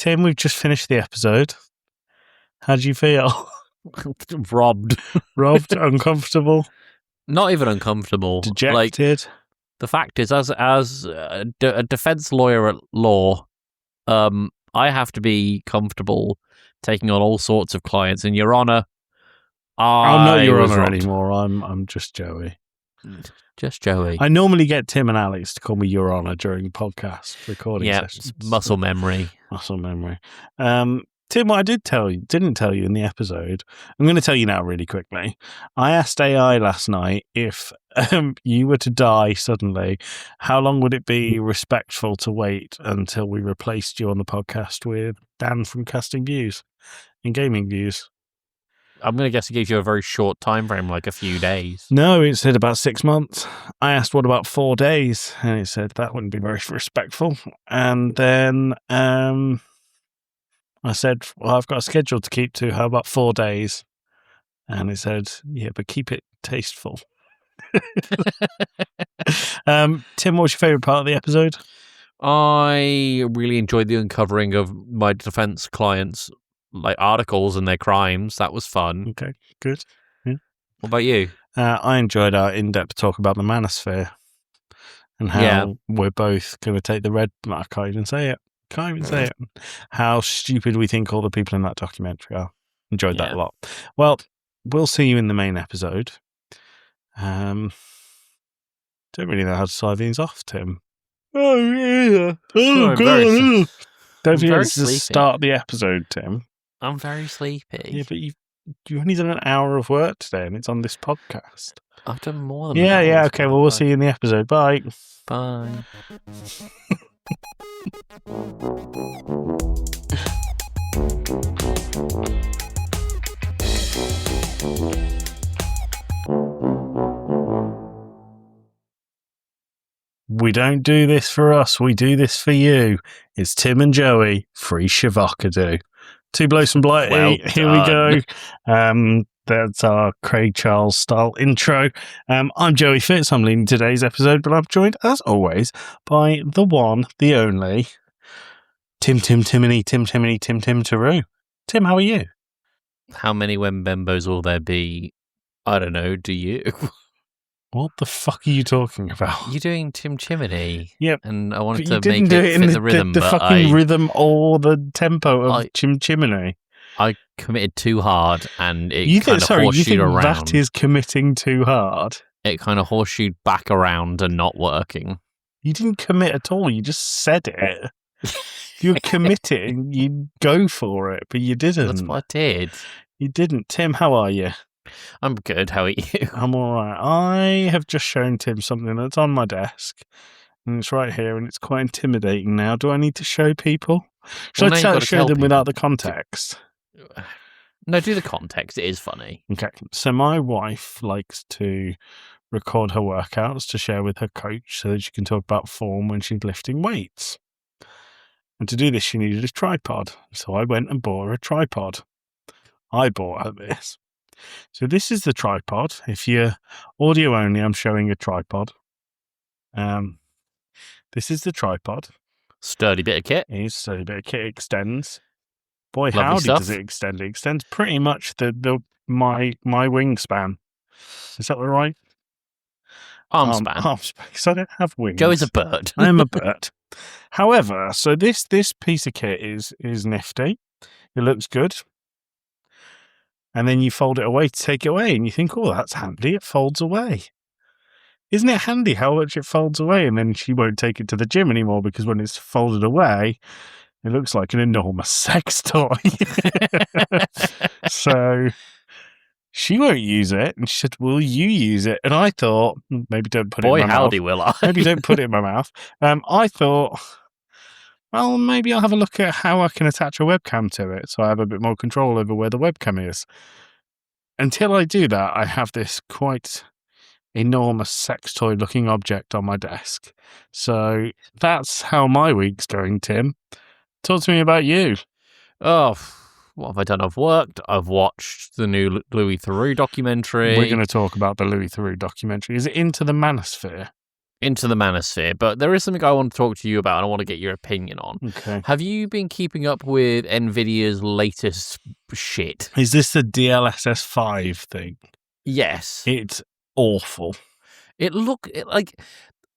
Tim, we've just finished the episode. How do you feel? Robbed. Uncomfortable, Not even uncomfortable. dejected. The fact is, as a defense lawyer at law, I have to be comfortable taking on all sorts of clients. And Your Honour, I'm not Your Honour robbed. anymore. I'm just Joey. Just Joey. I normally get Tim and Alex to call me Your Honour during podcast recording sessions. Muscle memory. Muscle memory. Tim, what I didn't tell you in the episode, I'm going to tell you now really quickly. I asked AI last night if you were to die suddenly, how long would it be respectful to wait until we replaced you on the podcast with Dan from Casting Views and Gaming Views? I'm going to guess it gives you a very short time frame, like a few days. No, it said about 6 months. I asked, what about 4 days? And it said that wouldn't be very respectful. And then I said, well, I've got a schedule to keep to. How about 4 days? And it said, yeah, but keep it tasteful. Tim, what was your favourite part of the episode? I really enjoyed the uncovering of my defense clients' articles and their crimes. That was fun. Okay, good. Yeah. What about you? I enjoyed our in-depth talk about the manosphere and how we're both going to take the red... I can't even say it. How stupid we think all the people in that documentary are. Enjoyed that a lot. Well, we'll see you in the main episode. Don't really know how to sign these off, Tim. Oh, yeah. Oh, God. Don't forget to start the episode, Tim. I'm very sleepy. Yeah, but you've only done an hour of work today and it's on this podcast. I've done more than okay. Well, we'll see you in the episode. Bye. Bye. We don't do this for us. We do this for you. It's Tim and Joey. Free Shavakadu. Two Blokes and Blighty. Well Here we go. That's our Craig Charles style intro. I'm Joey Fitz. I'm leading today's episode, but I'm joined, as always, by the one, the only, Tim Taroo. Tim, how are you? How many Wembembos will there be? I don't know. Do you? What the fuck are you talking about? You're doing Tim Chimney. Yep. And I wanted but to make it fit the rhythm. The fucking rhythm or the tempo of Chimney. I committed too hard and it kind of horseshoed around. That is committing too hard? It kind of horseshoed back around and not working. You didn't commit at all. You just said it. You were committing. You'd go for it, but you didn't. That's what I did. You didn't. Tim, how are you? I'm good. How are you? I'm all right. I have just shown Tim something that's on my desk, and it's right here, and it's quite intimidating now. Do I need to show people? Should I show them without the context? No, do the context. It is funny. Okay. So my wife likes to record her workouts to share with her coach so that she can talk about form when she's lifting weights. And to do this, she needed a tripod. So I went and bought her a tripod. I bought her this. So this is the tripod. If you're audio only, I'm showing a tripod. This is the tripod. Sturdy bit of kit. It is a sturdy bit of kit. It extends. Boy, lovely howdy stuff. Does it extend. It extends pretty much my wingspan. Is that right? Arm span. Because I don't have wings. Joe is a bird. I am a bird. However, so this piece of kit is nifty. It looks good. And then you fold it away to take it away, and you think, oh, that's handy. It folds away. Isn't it handy how much it folds away? And then she won't take it to the gym anymore because when it's folded away, it looks like an enormous sex toy. So she won't use it. And she said, will you use it? And I thought, maybe don't put it in my mouth. Boy, howdy will I. Maybe don't put it in my mouth. I thought, well, maybe I'll have a look at how I can attach a webcam to it so I have a bit more control over where the webcam is. Until I do that, I have this quite enormous sex toy looking object on my desk. So that's how my week's going, Tim. Talk to me about you. Oh, what have I done? I've worked. I've watched the new Louis Theroux documentary. We're going to talk about the Louis Theroux documentary. Is it Into the Manosphere? into the manosphere, but there is something I want to talk to you about and I want to get your opinion on. Okay. Have you been keeping up with NVIDIA's latest shit? Is this the DLSS 5 thing? Yes. It's awful.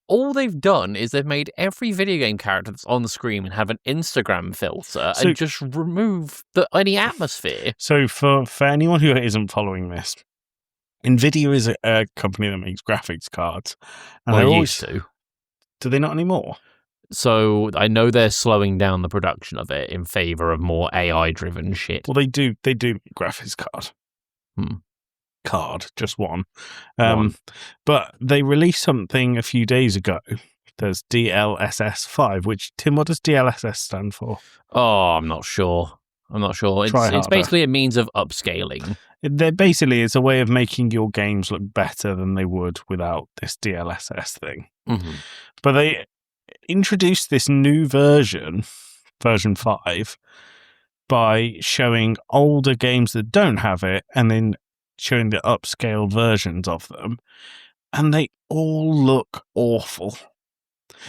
All they've done is they've made every video game character that's on the screen and have an Instagram filter and just remove any atmosphere. So for anyone who isn't following this, NVIDIA is a company that makes graphics cards. And they used to. Do they not anymore? So I know they're slowing down the production of it in favor of more AI-driven shit. Well, they do graphics card. Just one. But they released something a few days ago. There's DLSS 5, which, Tim, what does DLSS stand for? Oh, I'm not sure. It's basically a means of upscaling. It's a way of making your games look better than they would without this DLSS thing. Mm-hmm. But they introduced this new version 5, by showing older games that don't have it and then showing the upscaled versions of them. And they all look awful.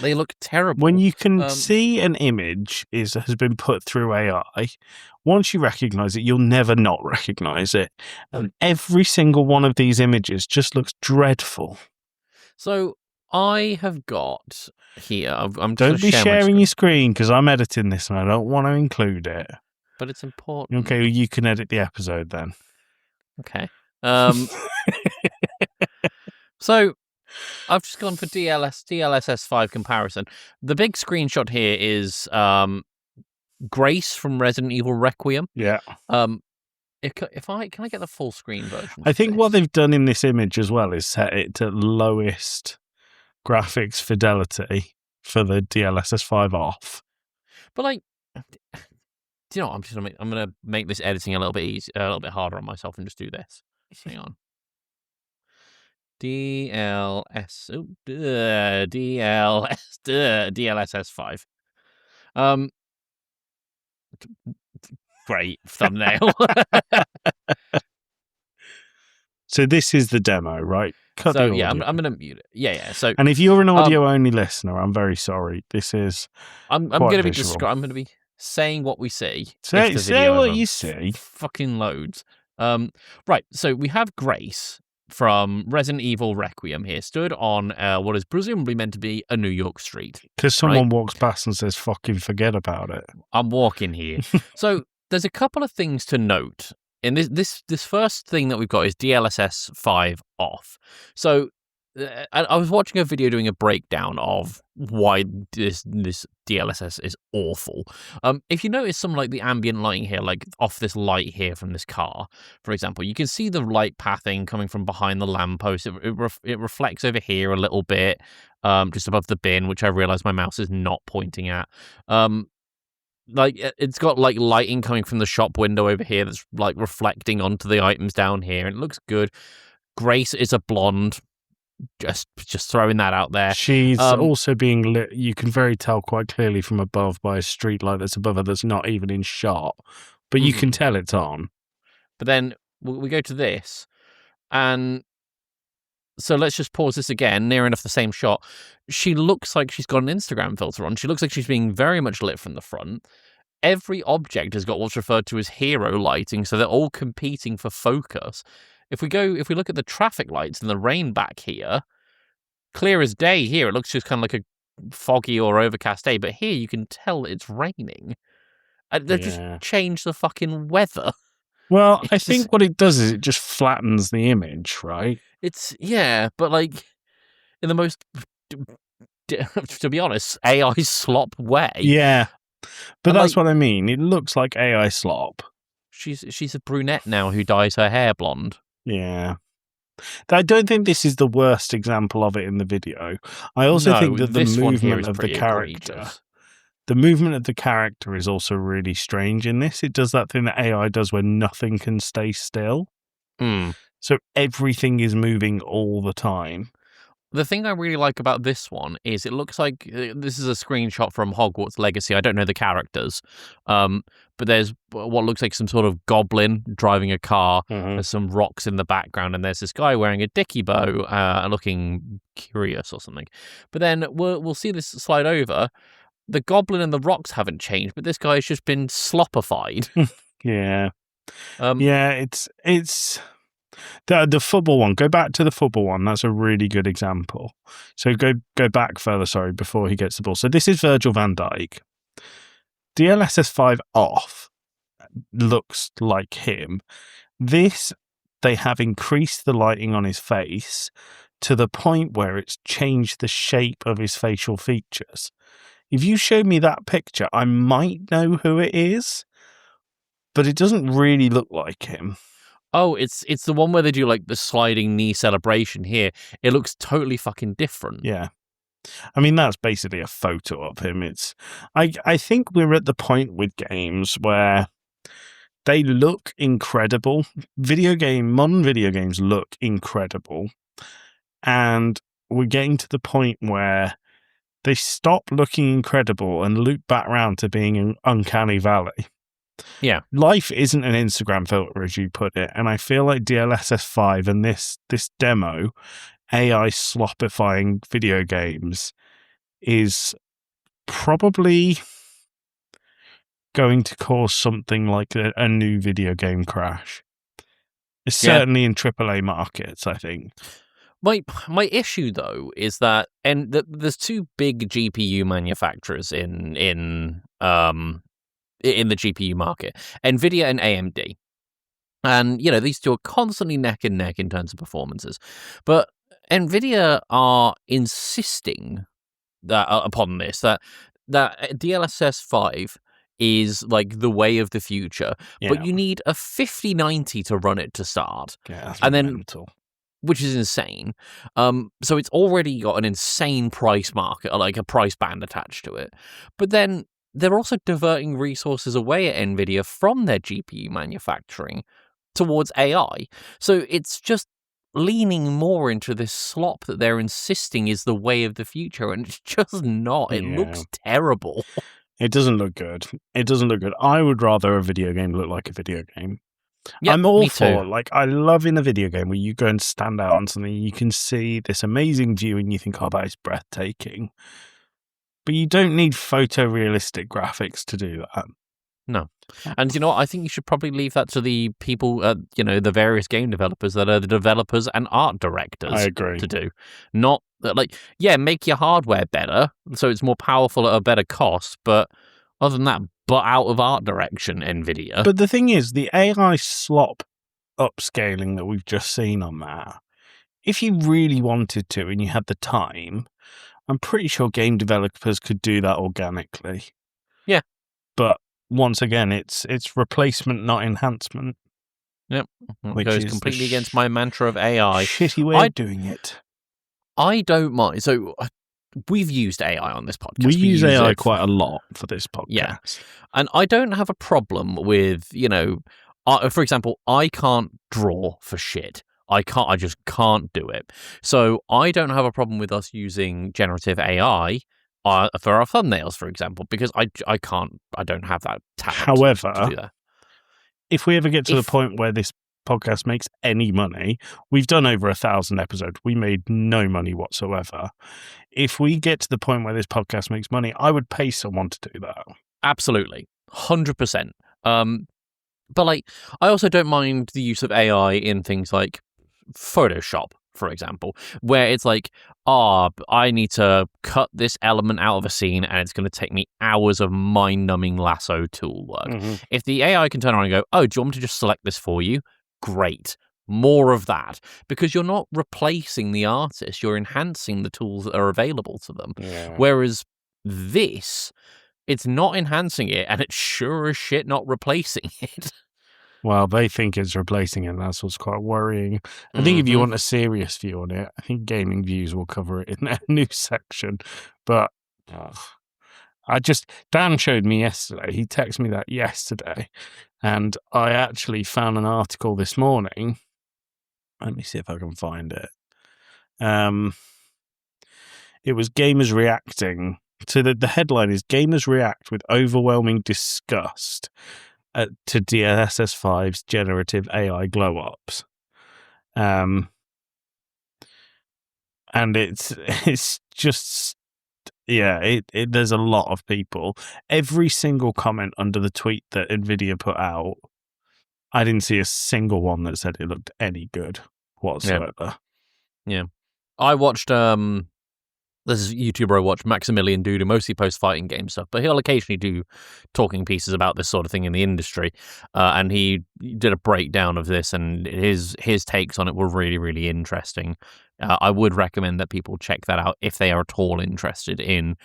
They look terrible. When you can see an image has been put through AI, once you recognize it, you'll never not recognize it. And every single one of these images just looks dreadful. So I have got here. Don't be sharing your screen because I'm editing this and I don't want to include it. But it's important. Okay, well, you can edit the episode then. Okay. So I've just gone for DLSS 5 comparison. The big screenshot here is Grace from Resident Evil Requiem. Yeah. Can I get the full screen version? I think what they've done in this image as well is set it to lowest graphics fidelity for the DLSS 5 off. But do you know what? I'm gonna make this editing a little bit easy, a little bit harder on myself, and just do this. Hang on. DLSS 5. Great thumbnail. So this is the demo, right? I'm gonna mute it. Yeah. So, and if you're an audio only listener, I'm very sorry. This is I'm gonna be saying what we see. Say what you see. Fucking loads. Right. So we have Grace from Resident Evil Requiem here, stood on what is presumably meant to be a New York street. Because someone walks past and says, fucking forget about it. I'm walking here. So there's a couple of things to note. And this first thing that we've got is DLSS 5 off. So I was watching a video doing a breakdown of why this DLSS is awful. If you notice some the ambient lighting here, off this light here from this car, for example, you can see the light pathing coming from behind the lamppost. It reflects over here a little bit, just above the bin, which I realize my mouse is not pointing at. It's got lighting coming from the shop window over here that's reflecting onto the items down here, and it looks good. Grace is a blonde. Just throwing that out there. She's also being lit. You can very tell quite clearly from above by a street light that's above her that's not even in shot, but you can tell it's on. But then we go to this, and so let's just pause this again, near enough the same shot. She looks like she's got an Instagram filter on. She looks like she's being very much lit from the front. Every object has got what's referred to as hero lighting, so they're all competing for focus. If we look at the traffic lights and the rain back here, clear as day here, it looks just kind of like a foggy or overcast day, but here you can tell it's raining. They just changed the fucking weather. Well, I think what it does is it just flattens the image, right? But in the most, to be honest, AI slop way. Yeah, but that's what I mean. It looks like AI slop. She's a brunette now who dyes her hair blonde. Yeah. I don't think this is the worst example of it in the video. I also think that the movement of the character, is also really strange in this. It does that thing that AI does where nothing can stay still. So everything is moving all the time. The thing I really like about this one is it looks like this is a screenshot from Hogwarts Legacy. I don't know the characters, but there's what looks like some sort of goblin driving a car. Mm-hmm. There's some rocks in the background, and there's this guy wearing a dicky bow, looking curious or something. But then we'll see this slide over. The goblin and the rocks haven't changed, but this guy's just been sloppified. Yeah. Um, Yeah, it's the football one. Go back to the football one. That's a really good example. So go back further, sorry, before he gets the ball. So this is Virgil van Dijk. DLSS 5 off looks like him. This, they have increased the lighting on his face to the point where it's changed the shape of his facial features. If you show me that picture, I might know who it is, but it doesn't really look like him. Oh, it's the one where they do like the sliding knee celebration here. It looks totally fucking different. Yeah. I mean, that's basically a photo of him. I think we're at the point with games where they look incredible. Modern video games look incredible. And we're getting to the point where they stop looking incredible and loop back round to being an uncanny valley. Yeah. Life isn't an Instagram filter, as you put it. And I feel like DLSS 5 and this demo, AI sloppifying video games, is probably going to cause something like a new video game crash. It's certainly in AAA markets, I think. My issue though is that, and there's two big GPU manufacturers in the GPU market, Nvidia and AMD, and these two are constantly neck and neck in terms of performances, but Nvidia are insisting that upon this that DLSS 5 is like the way of the future, but you need a 5090 to run it to start. Yeah, that's and mental. Which is insane. So it's already got an insane price market, like a price band attached to it. But then they're also diverting resources away at Nvidia from their GPU manufacturing towards AI. So it's just leaning more into this slop that they're insisting is the way of the future, and it's just not. It looks terrible. It doesn't look good. I would rather a video game look like a video game. Yep, I'm all me for, too. I love in a video game where you go and stand out on something, you can see this amazing view and you think, oh, that is breathtaking. But you don't need photorealistic graphics to do that. No. And you know what? I think you should probably leave that to the people, the various game developers that are the developers and art directors. I agree. To do. Not, make your hardware better so it's more powerful at a better cost, but other than that, but out of art direction, Nvidia. But the thing is, the AI slop upscaling that we've just seen on that, if you really wanted to and you had the time, I'm pretty sure game developers could do that organically. Yeah. But once again, it's replacement, not enhancement. Yep. Which goes completely against my mantra of AI. Shitty way of doing it. I don't mind. So we've used AI on this podcast. We use AI quite a lot for this podcast. Yeah. And I don't have a problem with, for example, I can't draw for shit. I just can't do it. So I don't have a problem with us using generative AI for our thumbnails, for example, because I don't have that talent. However, to do that. If we ever get to the point where this podcast makes any money, we've done over 1,000 episodes. We made no money whatsoever. If we get to the point where this podcast makes money, I would pay someone to do that. Absolutely. 100%. But I also don't mind the use of AI in things like Photoshop, for example, where it's like, I need to cut this element out of a scene and it's going to take me hours of mind-numbing lasso tool work. Mm-hmm. If the AI can turn around and go, do you want me to just select this for you? Great. More of that. Because you're not replacing the artist, you're enhancing the tools that are available to them. Yeah. Whereas this, it's not enhancing it and it's sure as shit not replacing it. Well, they think it's replacing it, and that's what's quite worrying. I think if you want a serious view on it, I think Gaming Views will cover it in their news section. But Dan showed me yesterday, he texted me that yesterday, and I actually found an article this morning. Let me see if I can find it. It was gamers reacting. So the headline is gamers react with overwhelming disgust to DLSS5's generative AI glow-ups. And it's just, yeah, there's a lot of people. Every single comment under the tweet that NVIDIA put out, I didn't see a single one that said it looked any good whatsoever. Yeah. I watched, this is a YouTuber I watch, Maximilian Dude, who mostly posts fighting game stuff, but he'll occasionally do talking pieces about this sort of thing in the industry. And he did a breakdown of this, and his takes on it were really, really interesting. I would recommend that people check that out if they are at all interested in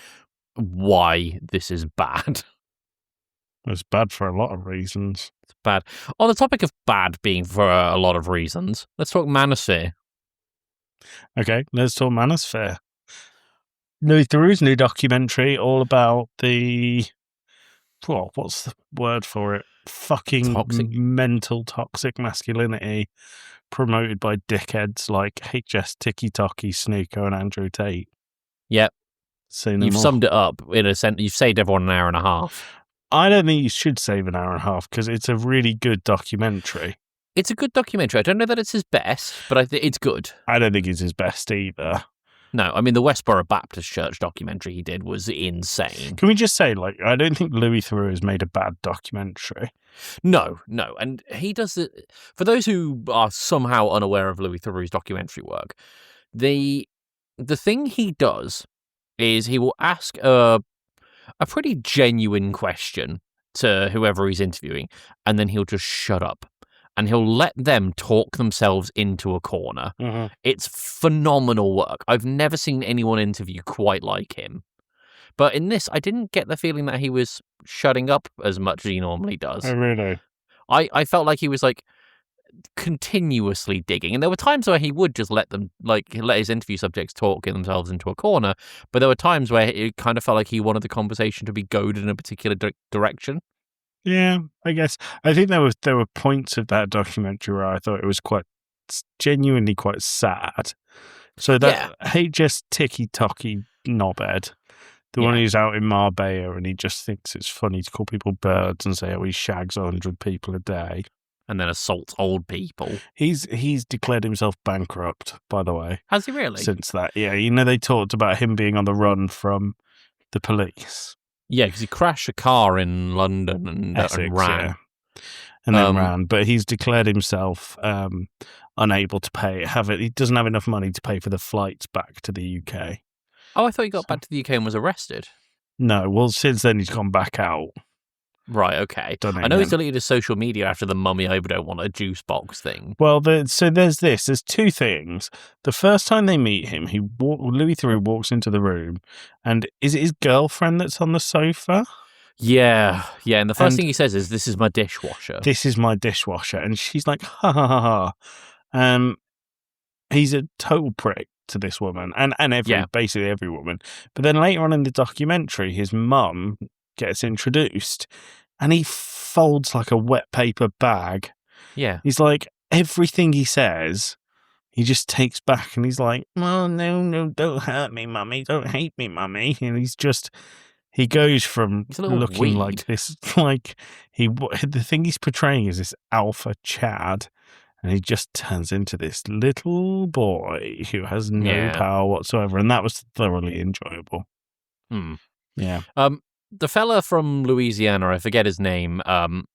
why this is bad. It's bad for a lot of reasons. It's bad. On the topic of bad being for a lot of reasons, let's talk Manosphere. Okay, let's talk Manosphere. Louis Theroux's new documentary all about the, well, what's the word for it? Fucking mental toxic masculinity promoted by dickheads like HS Tiki Toki, Snooker, and Andrew Tate. Yep. You've summed it up in a sense. You've saved everyone an hour and a half. I don't think you should save an hour and a half because it's a really good documentary. It's a good documentary. I don't know that it's his best, but I think it's good. I don't think it's his best either. No, I mean, the Westboro Baptist Church documentary he did was insane. Can we just say, like, I don't think Louis Theroux has made a bad documentary. No. And he does it. For those who are somehow unaware of Louis Theroux's documentary work, the thing he does is he will ask a pretty genuine question to whoever he's interviewing, and then he'll just shut up. And he'll let them talk themselves into a corner. Mm-hmm. It's phenomenal work. I've never seen anyone interview quite like him. But in this, I didn't get the feeling that he was shutting up as much as he normally does. Oh, really? I felt like he was like continuously digging. And there were times where he would just let his interview subjects talk themselves into a corner. But there were times where it kind of felt like he wanted the conversation to be goaded in a particular direction. Yeah, I guess. I think there were points of that documentary where I thought it was genuinely quite sad. So that HS Tiki Toki knobhead, the one who's out in Marbella and he just thinks it's funny to call people birds and say, oh, he shags 100 people a day. And then assaults old people. He's declared himself bankrupt, by the way. Has he really? Since that, yeah. You know, they talked about him being on the run from the police. Yeah, because he crashed a car in London and Essex, ran. Yeah. And then ran. But he's declared himself unable to pay. He doesn't have enough money to pay for the flights back to the UK. Oh, I thought he got back to the UK and was arrested. No, well, since then he's gone back out. Right, okay. I know he's deleted his social media after the Mummy I Don't Want a Juice Box thing. Well, so there's this. There's two things. The first time they meet him, Louis Theroux walks into the room, and is it his girlfriend that's on the sofa? Yeah. And the first thing he says is, "This is my dishwasher." This is my dishwasher. And she's like, ha, ha, ha, ha. He's a total prick to this woman, and basically every woman. But then later on in the documentary, his mum gets introduced, and he folds like a wet paper bag. Yeah. He's like, everything he says, he just takes back, and he's like, well, no, don't hurt me, mummy. Don't hate me, mummy. And he goes from looking like this, like the thing he's portraying is this alpha Chad, and he just turns into this little boy who has no power whatsoever, and that was thoroughly enjoyable. Yeah. The fella from Louisiana, I forget his name. I'm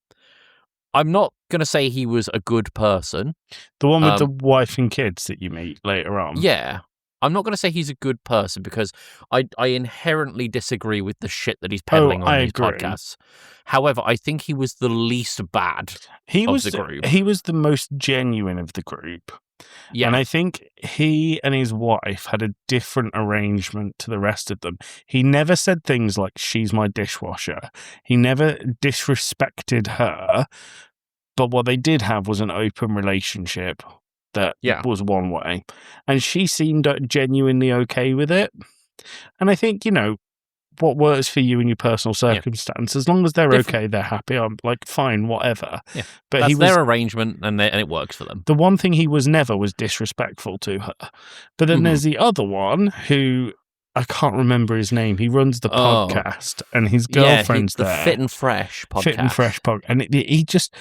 not going to say he was a good person. The one with the wife and kids that you meet later on. Yeah. I'm not going to say he's a good person because I inherently disagree with the shit that he's peddling on these podcasts. However, I think he was the least bad of the group. He was the most genuine of the group. Yeah. And I think he and his wife had a different arrangement to the rest of them. He never said things like, she's my dishwasher. He never disrespected her. But what they did have was an open relationship that was one way. And she seemed genuinely okay with it. And I think, what works for you in your personal circumstance, as long as they're okay, they're happy, I'm like, fine, whatever. Yeah. But that's their arrangement, and it works for them. The one thing he was never was disrespectful to her. But then there's the other one who I can't remember his name. He runs the podcast, and his girlfriend's the there. Fit and Fresh podcast. Fit and Fresh podcast. And he just,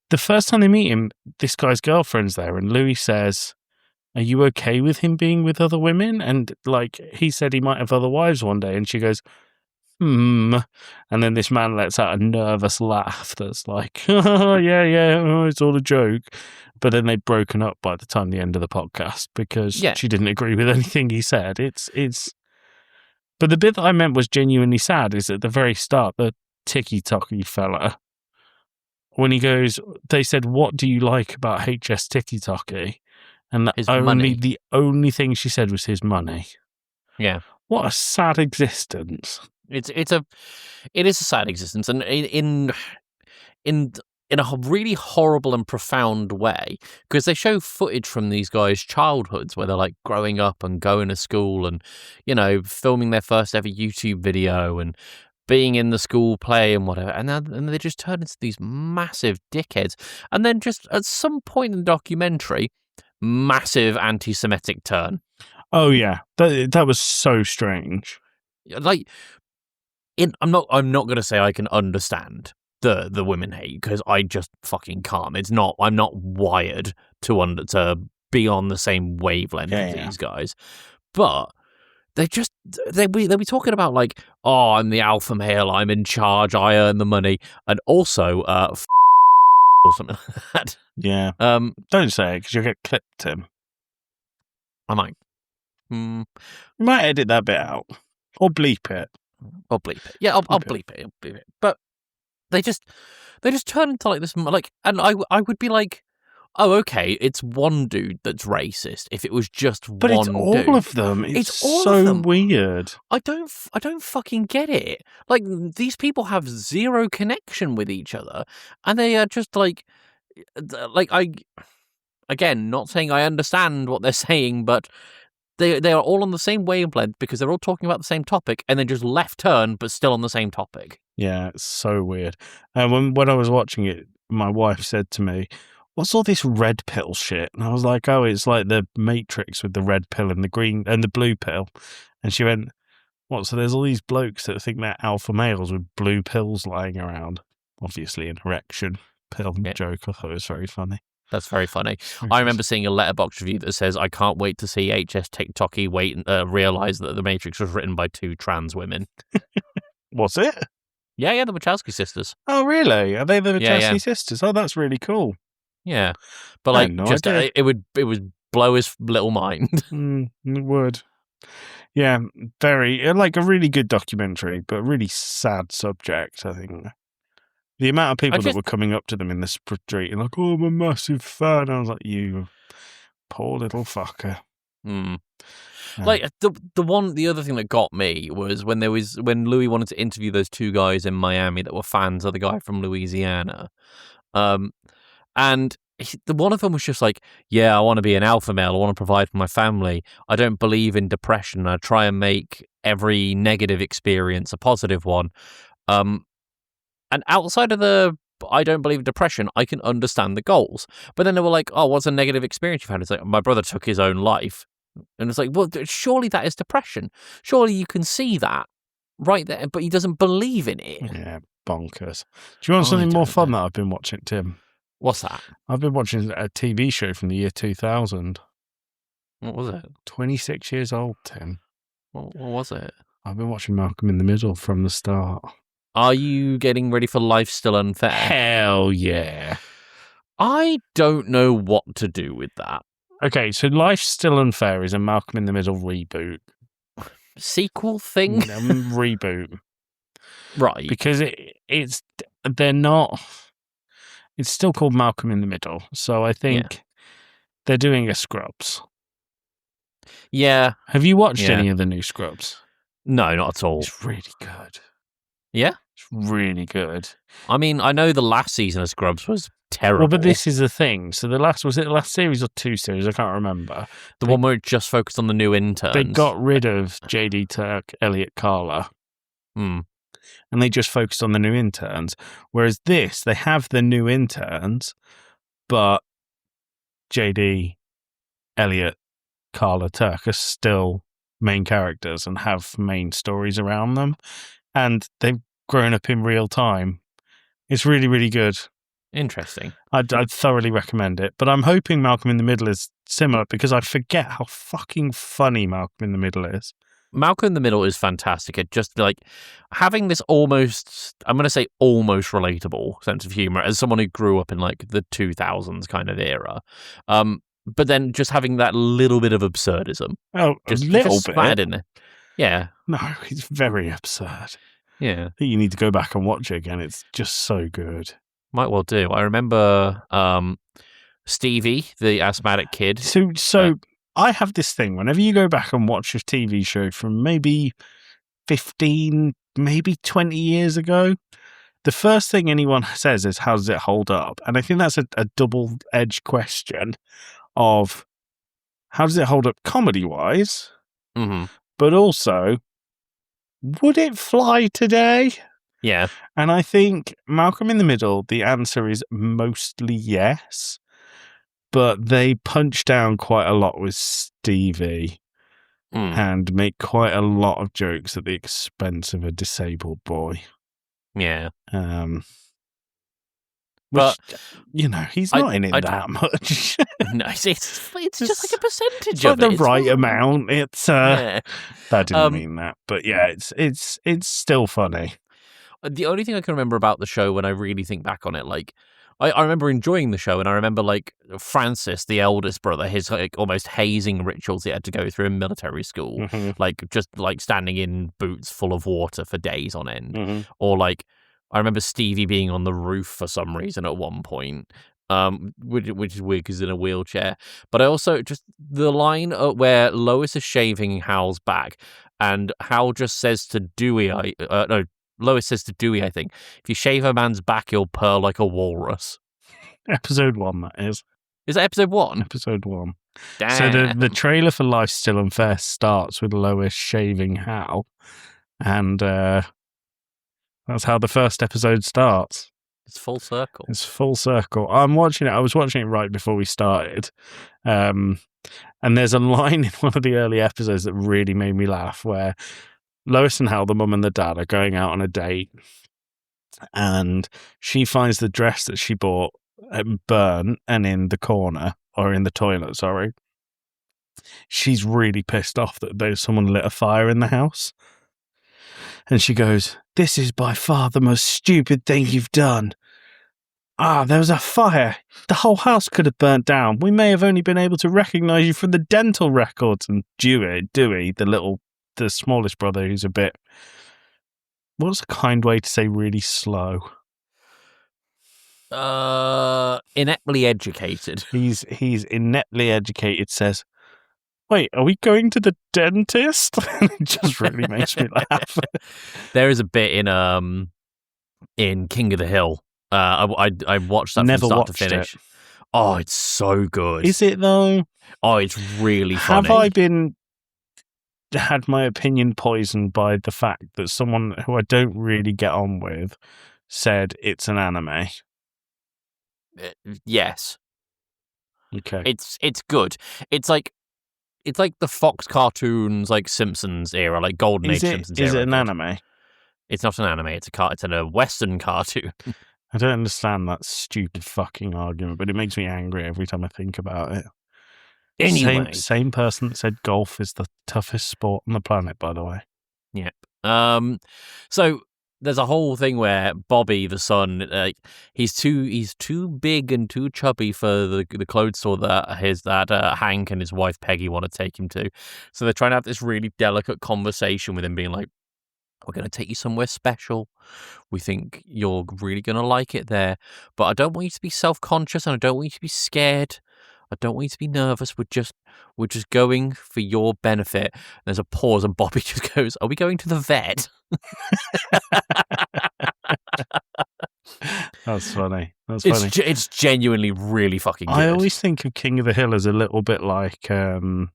the first time they meet him, this guy's girlfriend's there, and Louis says, "Are you okay with him being with other women?" And like he said, he might have other wives one day, and she goes, "Hmm." And then this man lets out a nervous laugh that's like, "Oh, yeah, oh, it's all a joke." But then they'd broken up by the time the end of the podcast because she didn't agree with anything he said. It's. But the bit that I meant was genuinely sad is at the very start, the Tiki-Toki fella, when he goes, they said, "What do you like about HS Tiki-Toki?" And the only thing she said was his money. Yeah. What a sad existence. It is a sad existence, and in a really horrible and profound way, because they show footage from these guys' childhoods where they're like growing up and going to school and, filming their first ever YouTube video and being in the school play and whatever, and they just turn into these massive dickheads. And then just at some point in the documentary, massive anti-Semitic turn. Oh yeah, that was so strange. Like, I'm not going to say I can understand the women hate, because I just fucking can't. I'm not wired to be on the same wavelength as these guys. But they'll be talking about like, "Oh, I'm the alpha male, I'm in charge, I earn the money," and also or something like that. Yeah. Don't say it because you'll get clipped, Tim. I might. You might edit that bit out or bleep it. I'll bleep it. Yeah, I'll bleep it. I'll bleep it. But they just turn into like this, like, and I would be like, "Oh, okay, it's one dude that's racist." If it was just but one it's all dude, of them. It's all so of them. Weird. I don't fucking get it. Like, these people have zero connection with each other, and they are just like again, not saying I understand what they're saying, but they are all on the same wavelength because they're all talking about the same topic, and then just left turn, but still on the same topic. Yeah, it's so weird. And when I was watching it, my wife said to me, "What's all this red pill shit?" And I was like, "Oh, it's like the Matrix with the red pill and the green and the blue pill." And she went, "What? So there's all these blokes that think they're alpha males with blue pills lying around?" Obviously an erection pill joke. I thought it was very funny. That's very funny. I remember seeing a Letterboxd review that says, "I can't wait to see HS Tiki-Toki realize that The Matrix was written by 2 trans women." Was it? Yeah, the Wachowski sisters. Oh, really? Are they the Wachowski sisters? Oh, that's really cool. Yeah, but like, it would blow his little mind. It would. Yeah, very like a really good documentary, but really sad subject. I think the amount of people that were coming up to them in the street and like, "Oh, I'm a massive fan." I was like, "You poor little fucker." Like the other thing that got me was when Louis wanted to interview those 2 guys in Miami that were fans of the guy from Louisiana, and the one of them was just like, "Yeah, I want to be an alpha male. I want to provide for my family. I don't believe in depression. I try and make every negative experience a positive one." And outside of the "I don't believe in depression," I can understand the goals. But then they were like, "Oh, what's a negative experience you've had?" It's like, "My brother took his own life." And it's like, well, surely that is depression. Surely you can see that right there, but he doesn't believe in it. Yeah, bonkers. Do you want something more fun that I've been watching, Tim? What's that? I've been watching a TV show from the year 2000. What was it? 26 years old, Tim. What was it? I've been watching Malcolm in the Middle from the start. Are you getting ready for Life's Still Unfair? Hell yeah. I don't know what to do with that. Okay, so Life's Still Unfair is a Malcolm in the Middle reboot. Sequel thing? Reboot. Right. Because they're not... It's still called Malcolm in the Middle, so I think they're doing a Scrubs. Yeah. Have you watched any of the new Scrubs? No, not at all. It's really good. Yeah? It's really good. I mean, I know the last season of Scrubs was terrible. Well, but this is the thing. So was it the last series or 2 series? I can't remember. The one where it just focused on the new interns. They got rid of JD Turk, Elliot Carla. And they just focused on the new interns. Whereas this, they have the new interns, but JD, Elliot, Carla, Turk are still main characters and have main stories around them, and they've grown up in real time. It's really, really good. Interesting. I'd thoroughly recommend it, but I'm hoping Malcolm in the Middle is similar because I forget how fucking funny Malcolm in the Middle is. Malcolm in the Middle is fantastic. It just like having this almost, I'm going to say almost relatable sense of humor as someone who grew up in like the 2000s kind of era. But then just having that little bit of absurdism. Oh, just a little just bit. splattered in there. Yeah. No, it's very absurd. Yeah. I think you need to go back and watch it again. It's just so good. Might well do. I remember Stevie, the asthmatic kid. So I have this thing. Whenever you go back and watch a TV show from maybe 15, maybe 20 years ago, the first thing anyone says is, how does it hold up? And I think that's a double-edged question of how does it hold up comedy-wise, but also, would it fly today? Yeah. And I think Malcolm in the Middle, the answer is mostly yes. But they punch down quite a lot with Stevie and make quite a lot of jokes at the expense of a disabled boy. Yeah. But, he's not in it that much. No, it's just like a percentage it's of like it. the right amount. It's yeah. That didn't mean that. But yeah, it's still funny. The only thing I can remember about the show when I really think back on it, like, I remember enjoying the show, and I remember, like, Francis, the eldest brother, his, like, almost hazing rituals he had to go through in military school. Like, just, like, standing in boots full of water for days on end. Or, like, I remember Stevie being on the roof for some reason at one point, which is weird because he's in a wheelchair. But I also, just the line where Lois is shaving Hal's back, and Hal just says to Dewey, Lois says to Dewey, I think, if you shave a man's back, he'll purr like a walrus. Episode 1, that is. Is that episode 1? Episode 1. Damn. So the trailer for Life's Still Unfair starts with Lois shaving Hal, and that's how the first episode starts. It's full circle. It's full circle. I was watching it right before we started, and there's a line in one of the early episodes that really made me laugh where Lois and Hal, the mum and the dad, are going out on a date, and she finds the dress that she bought burnt and in the corner, or in the toilet, sorry. She's really pissed off that someone lit a fire in the house. And she goes, "This is by far the most stupid thing you've done. There was a fire. The whole house could have burnt down. We may have only been able to recognize you from the dental records." And Dewey, the smallest brother, who's a bit, what's a kind way to say really slow? Ineptly educated. He's ineptly educated, says, "Wait, are we going to the dentist?" It just really makes me laugh. There is a bit in King of the Hill. I watched that from start to finish. Oh, it's so good. Is it though? Oh, it's really funny. Have I had my opinion poisoned by the fact that someone who I don't really get on with said it's an anime? Yes. Okay. It's good. It's like the Fox cartoons, like Simpsons era, like Golden Age Simpsons era. Is it an anime? It's not an anime. It's a Western cartoon. I don't understand that stupid fucking argument, but it makes me angry every time I think about it. Anyway. Same person that said golf is the toughest sport on the planet, by the way. Yep. So there's a whole thing where Bobby, the son, he's too big and too chubby for the clothes store that Hank and his wife Peggy want to take him to. So they're trying to have this really delicate conversation with him, being like, "We're going to take you somewhere special. We think you're really going to like it there. But I don't want you to be self-conscious, and I don't want you to be scared. I don't want you to be nervous. We're just going for your benefit." And there's a pause, and Bobby just goes, "Are we going to the vet?" That's funny. Funny. It's genuinely really fucking good. I always think of King of the Hill as a little bit like Beavis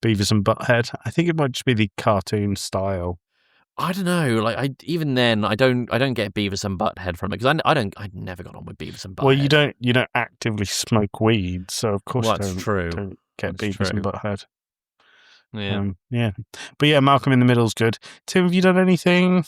and Butthead. I think it might just be the cartoon style. I don't know. Like I don't get Beavis and Butthead from it because I never got on with Beavis and Butthead. Well, you don't actively smoke weed, so of course that's true. Don't get That's Beavis true. and Butthead. Yeah. But yeah, Malcolm in the Middle's good. Tim, have you done anything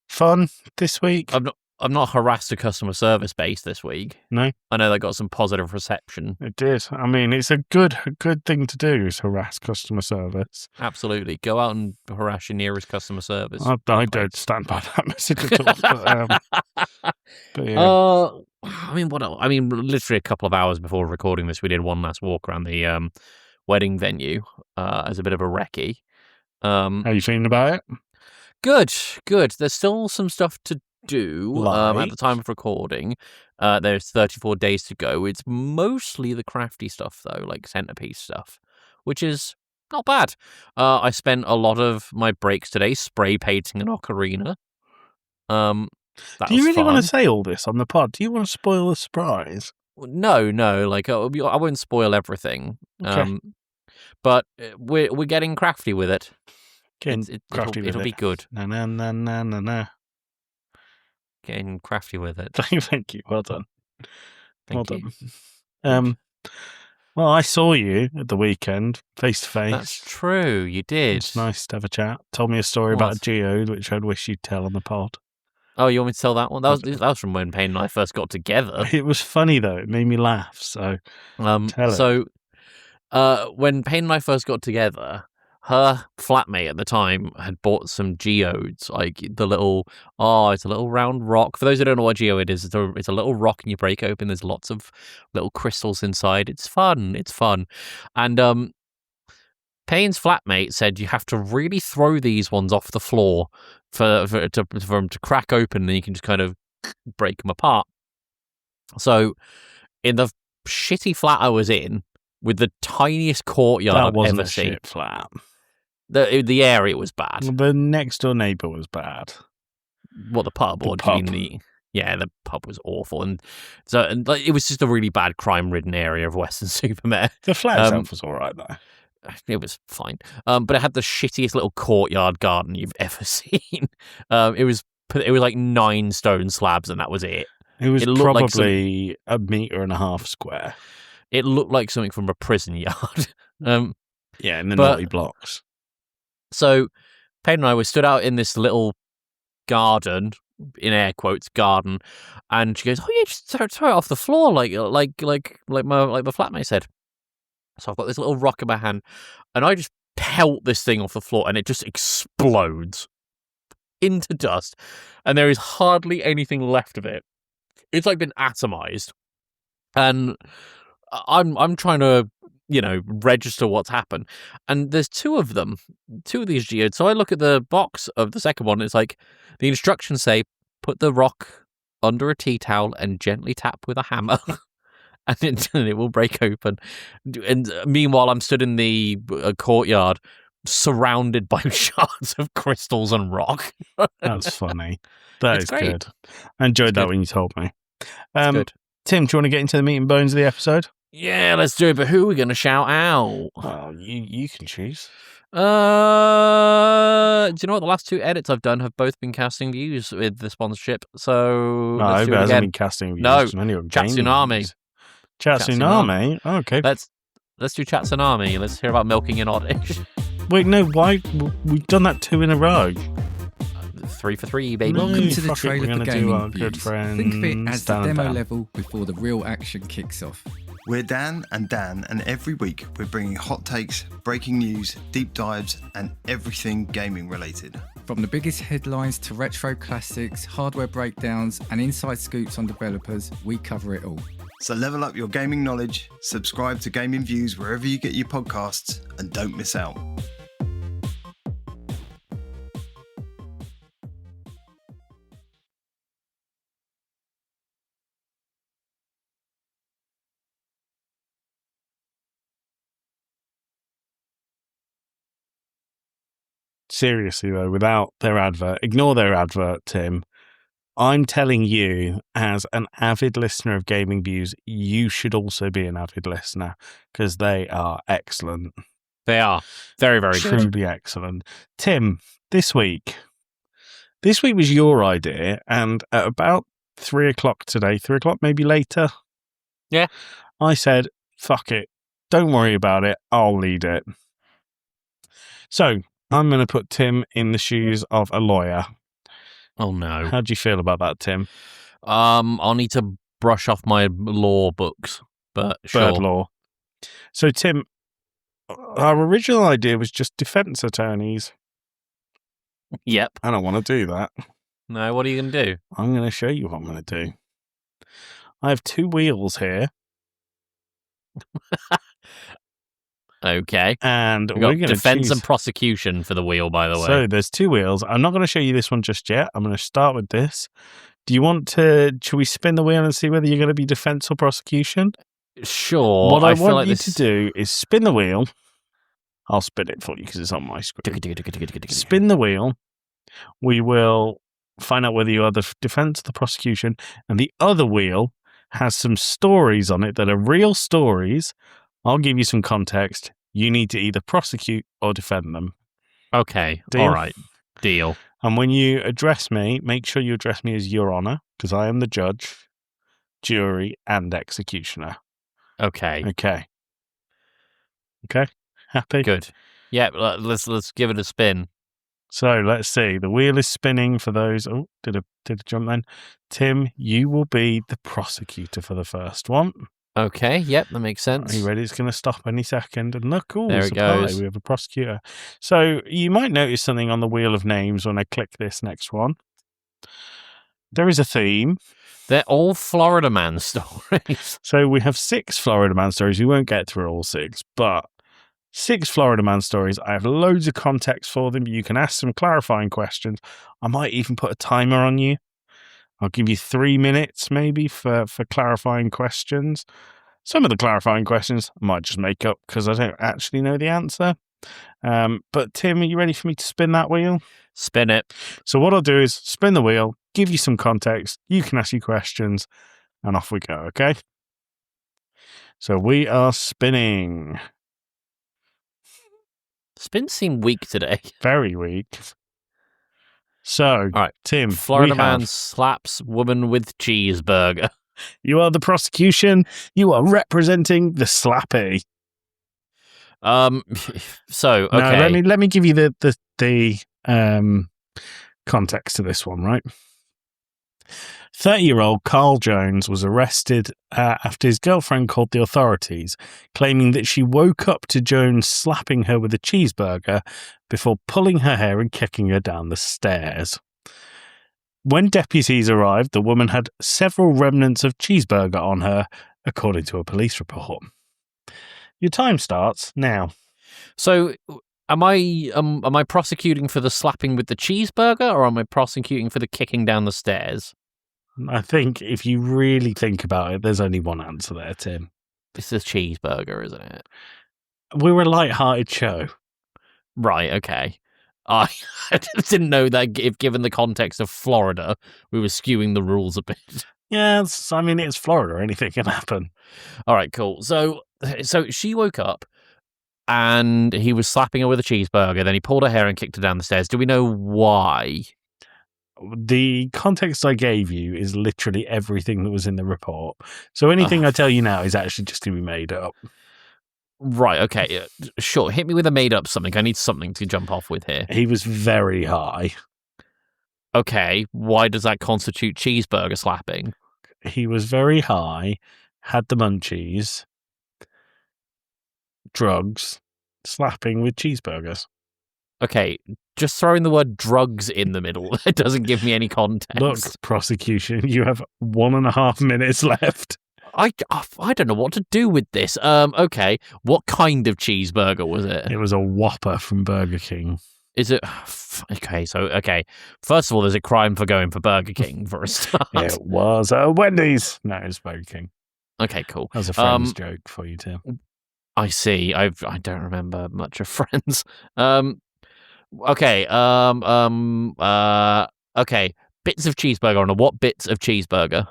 fun this week? I've not harassed a customer service base this week. No, I know they got some positive reception. it did. I mean, it's a good thing to do is harass customer service. Absolutely, go out and harass your nearest customer service. I don't stand by that message at all. But yeah. I mean, what else? I mean, literally a couple of hours before recording this, we did one last walk around the wedding venue as a bit of a recce. How are you feeling about it? Good. There's still some stuff to do at the time of recording. There's 34 days to go. It's mostly the crafty stuff, though, like centerpiece stuff, which is not bad. I spent a lot of my breaks today spray painting an ocarina. Do you really want to say all this on the pod? Do you want to spoil the surprise? No. Like I won't spoil everything. Okay. But we're getting crafty with it. It'll be good. Na. Getting crafty with it. Thank you. Well done. Thank you. Well, I saw you at the weekend, face to face. That's true. You did. It's nice to have a chat. Told me a story about a geode, which I'd wish you'd tell on the pod. Oh, you want me to tell that one? That was from when Payne and I first got together. It was funny though. It made me laugh. So, tell it. When Payne and I first got together, her flatmate at the time had bought some geodes, like it's a little round rock. For those who don't know what a geode is, it's a little rock and you break open. There's lots of little crystals inside. It's fun. And Payne's flatmate said you have to really throw these ones off the floor for them to crack open, and you can just kind of break them apart. So, in the shitty flat I was in, with the tiniest courtyard I've ever seen. Shit flat. The area was bad. The next door neighbour was bad. What, the pub? The pub. The pub was awful, and it was just a really bad crime-ridden area of Weston-super-Mare. The flat itself was all right though. It was fine, but it had the shittiest little courtyard garden you've ever seen. It was like 9 stone slabs, and that was it. It was probably a metre and a half square. It looked like something from a prison yard. Yeah, in the naughty blocks. So, Payne and I were stood out in this little garden, in air quotes, garden, and she goes, "Oh yeah, just throw it off the floor, like my flatmate said." So I've got this little rock in my hand, and I just pelt this thing off the floor, and it just explodes into dust, and there is hardly anything left of it. It's like been atomized, and I'm trying to, register what's happened. And there's 2 of these geodes. So I look at the box of the second one, and it's like the instructions say, put the rock under a tea towel and gently tap with a hammer. And it will break open. And meanwhile, I'm stood in the courtyard, surrounded by shards of crystals and rock. That's funny. That is good. I enjoyed that when you told me. Good. Tim, do you want to get into the meat and bones of the episode? Yeah, let's do it. But who are we going to shout out? Well, you can choose. Do you know what? The last 2 edits I've done have both been casting views with the sponsorship. So no, it hasn't been casting views. No, Chat Tsunami. Chat Tsunami? Oh, okay. Let's do Chat Tsunami. Let's hear about milking an oddish. Wait, no, why? We've done that 2 in a row. 3 for 3, baby. Welcome to the trailer for Gaming Views. Think of it as the demo level before the real action kicks off. We're Dan, and every week we're bringing hot takes, breaking news, deep dives, and everything gaming related. From the biggest headlines to retro classics, hardware breakdowns, and inside scoops on developers, we cover it all. So level up your gaming knowledge, subscribe to Gaming Views wherever you get your podcasts, and don't miss out. Seriously though, without their advert, ignore their advert, Tim. I'm telling you, as an avid listener of Gaming Views, you should also be an avid listener because they are excellent. They are very, very truly good. Excellent. Tim, this week was your idea, and at about 3 o'clock today, 3 o'clock, maybe later. Yeah. I said, fuck it. Don't worry about it. I'll lead it. So I'm going to put Tim in the shoes of a lawyer. Oh no. How do you feel about that, Tim? I'll need to brush off my law books, but sure. Bird law. So Tim, our original idea was just defense attorneys. Yep. I don't want to do that. No, what are you going to do? I'm going to show you what I'm going to do. I have 2 wheels here. Okay. And We've we're got going to defense choose... and prosecution for the wheel, by the way. So there's 2 wheels. I'm not going to show you this one just yet. I'm going to start with this. Do you want to... Should we spin the wheel and see whether you're going to be defense or prosecution? Sure. What I feel want like you this... to do is spin the wheel. I'll spin it for you because it's on my screen. Spin the wheel. We will find out whether you are the defense or the prosecution. And the other wheel has some stories on it that are real stories. I'll give you some context. You need to either prosecute or defend them. Okay. Deal? All right. Deal. And when you address me, make sure you address me as Your Honor, because I am the judge, jury, and executioner. Okay. Okay. Happy? Good. Yeah, let's give it a spin. So let's see. The wheel is spinning for those. Oh, did a jump then. Tim, you will be the prosecutor for the first one. Okay, yep, that makes sense. Are you ready? It's going to stop any second. And look, there it goes. We have a prosecutor. So you might notice something on the wheel of names when I click this next one. There is a theme. They're all Florida Man stories. So we have 6 Florida Man stories. We won't get through all 6, but 6 Florida Man stories. I have loads of context for them. You can ask some clarifying questions. I might even put a timer on you. I'll give you 3 minutes maybe for clarifying questions. Some of the clarifying questions I might just make up because I don't actually know the answer. But Tim, are you ready for me to spin that wheel? Spin it. So what I'll do is spin the wheel, give you some context, you can ask your questions, and off we go, okay? So we are spinning. Spins seem weak today. Very weak. So, all right, Tim, Florida Man slaps woman with cheeseburger. You are the prosecution. You are representing the slappy. So okay. Now, let me give you the context to this one, right? 30-year-old Carl Jones was arrested after his girlfriend called the authorities, claiming that she woke up to Jones slapping her with a cheeseburger before pulling her hair and kicking her down the stairs. When deputies arrived, the woman had several remnants of cheeseburger on her, according to a police report. Your time starts now. So, am I prosecuting for the slapping with the cheeseburger, or am I prosecuting for the kicking down the stairs? I think if you really think about it, there's only one answer there, Tim. It's a cheeseburger, isn't it? We're a light-hearted show. Right, okay. I didn't know that if given the context of Florida, we were skewing the rules a bit. Yes, I mean, it's Florida. Anything can happen. All right, cool. So she woke up and he was slapping her with a cheeseburger. Then he pulled her hair and kicked her down the stairs. Do we know why? The context I gave you is literally everything that was in the report. So anything I tell you now is actually just going to be made up. Right, okay. Sure, hit me with a made-up something. I need something to jump off with here. He was very high. Okay, why does that constitute cheeseburger slapping? He was very high, had the munchies, drugs, slapping with cheeseburgers. Okay, just throwing the word drugs in the middle. It doesn't give me any context. Look, prosecution, you have 1.5 minutes left. I don't know what to do with this. Okay, what kind of cheeseburger was it? It was a Whopper from Burger King. Is it... Okay. First of all, there's a crime for going for Burger King for a start. It was Wendy's. No, it was Burger King. Okay, cool. That was a Friends joke for you, Tim. I see. I don't remember much of Friends. Okay. Okay. Bits of cheeseburger on a what bits of cheeseburger?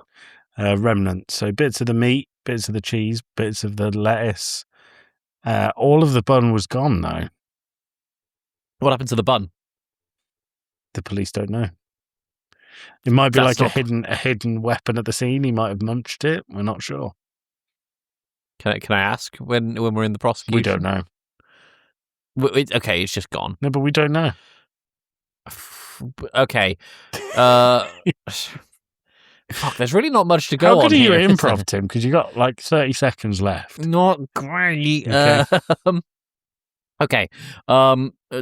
Remnants. So bits of the meat, bits of the cheese, bits of the lettuce. All of the bun was gone, though. What happened to the bun? The police don't know. It might be a hidden weapon at the scene. He might have munched it. We're not sure. Can I ask when we're in the prosecution? We don't know. Okay, it's just gone. No, but we don't know. Okay. Fuck, there's really not much to go How on good are you here. at improv, Tim? Because you got like 30 seconds left. Not great. Okay. Okay.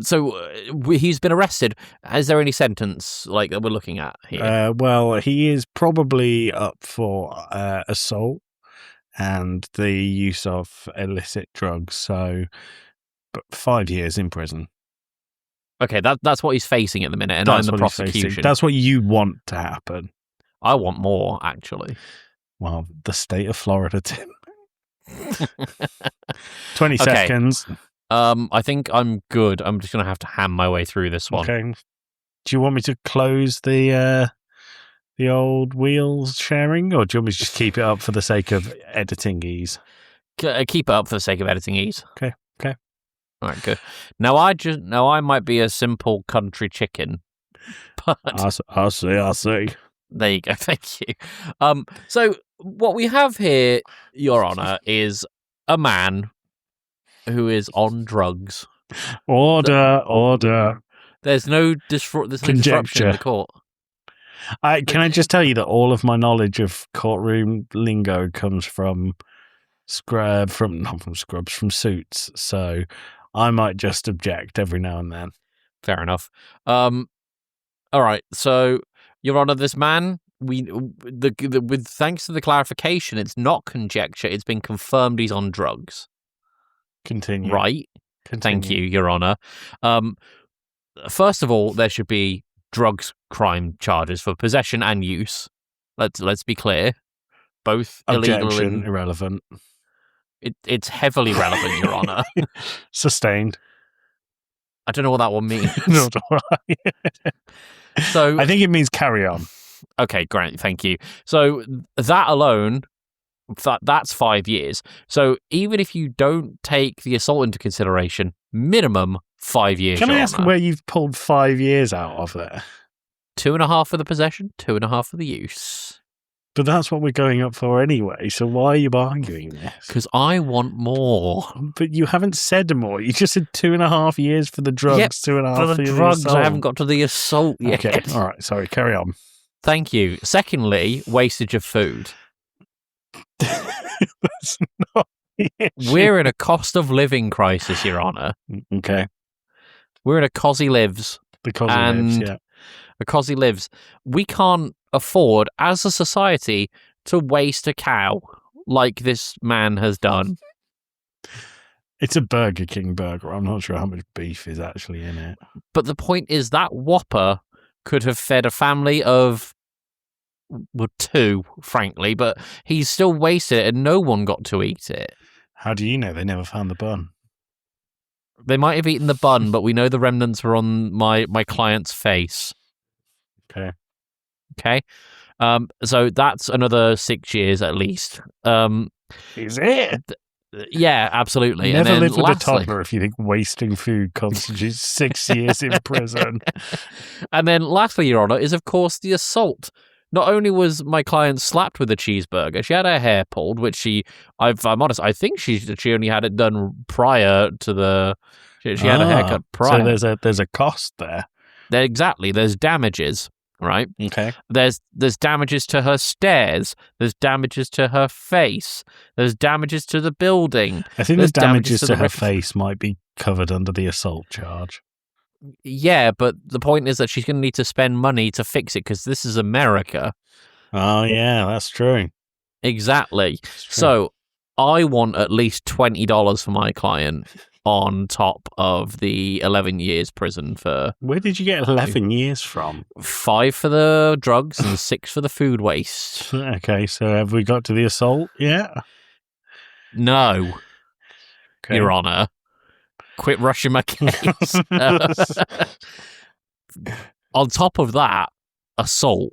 So he's been arrested. Is there any sentence like that we're looking at here? Well, he is probably up for assault and the use of illicit drugs. So, but 5 years in prison. Okay, that's what he's facing at the minute, and That's I'm the what he's facing. prosecution. That's what you want to happen. I want more, actually. Well, the state of Florida, Tim. 20 seconds. I think I'm good. I'm just going to have to ham my way through this one. Okay. Do you want me to close the old wheels sharing, or do you want me to just keep it up for the sake of editing ease? Keep it up for the sake of editing ease. Okay. All right, good. Now I might be a simple country chicken, but I see. there you go. Thank you. So what we have here, Your Honor, is a man who is on drugs. Order. There's no disruption in the court. Can I just tell you that all of my knowledge of courtroom lingo comes from Suits, so I might just object every now and then. Fair enough. All right. So, Your Honor, this man, with thanks to the clarification, it's not conjecture. It's been confirmed he's on drugs. Continue. Right. Continue. Thank you, Your Honor. First of all, there should be drugs crime charges for possession and use. Let's be clear. Both illegal and irrelevant. It's heavily relevant, Your Honor. Sustained. I don't know what that one means. No, don't worry. So I think it means carry on. Okay, great. Thank you. So that alone, that's 5 years. So even if you don't take the assault into consideration, minimum 5 years. Can Your I ask Honor. where you've pulled 5 years out of there? 2.5 for the possession, 2.5 for the use. But that's what we're going up for anyway, so why are you arguing this? Because I want more. But you haven't said more. You just said 2.5 years for the drugs, Yep, 2.5 for the drugs. assault. I haven't got to the assault yet. Okay, all right, sorry, carry on. Thank you. Secondly, wastage of food. That's not the issue. We're in a cost of living crisis, Your Honor. Okay, We're in a Cosy Lives. because of lives, yeah. A Cosy Lives. We can't afford, as a society, to waste a cow like this man has done. It's a Burger King burger. I'm not sure how much beef is actually in it. But the point is that Whopper could have fed a family of, well, 2, frankly, but he's still wasted it and no one got to eat it. How do you know they never found the bun? They might have eaten the bun, but we know the remnants were on my client's face. Okay. So that's another 6 years at least. Is it? Yeah, absolutely. Never and then live with lastly, a toddler if you think wasting food constitutes 6 years in prison. And then lastly, Your Honor, is of course the assault. Not only was my client slapped with a cheeseburger, she had her hair pulled, which I'm honest, I think she only had it done prior to the. She had a haircut prior. So there's a cost there. Exactly. There's damages, right? Okay. There's damages to her stairs. There's damages to her face. There's damages to the building. I think There's the damages to her rec- face might be covered under the assault charge. Yeah, but the point is that she's going to need to spend money to fix it because this is America. Oh, yeah, that's true. Exactly. That's true. So I want at least $20 for my client on top of the 11 years prison for... Where did you get 11 years from? 5 for the drugs and 6 for the food waste. Okay, so have we got to the assault yet? No, Okay. Your Honor. Quit rushing my case. On top of that, assault.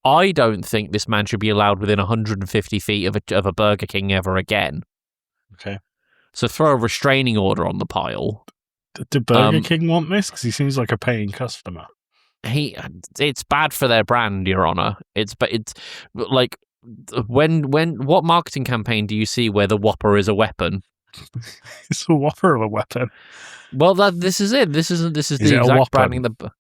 I don't think this man should be allowed within 150 feet of a Burger King ever again. Okay. So throw a restraining order on the pile. Did Burger King want this? Because he seems like a paying customer. It's bad for their brand, Your Honor. It's like what marketing campaign do you see where the Whopper is a weapon? It's a whopper of a weapon. Well, this is it. This is Is the it a exact weapon? branding that.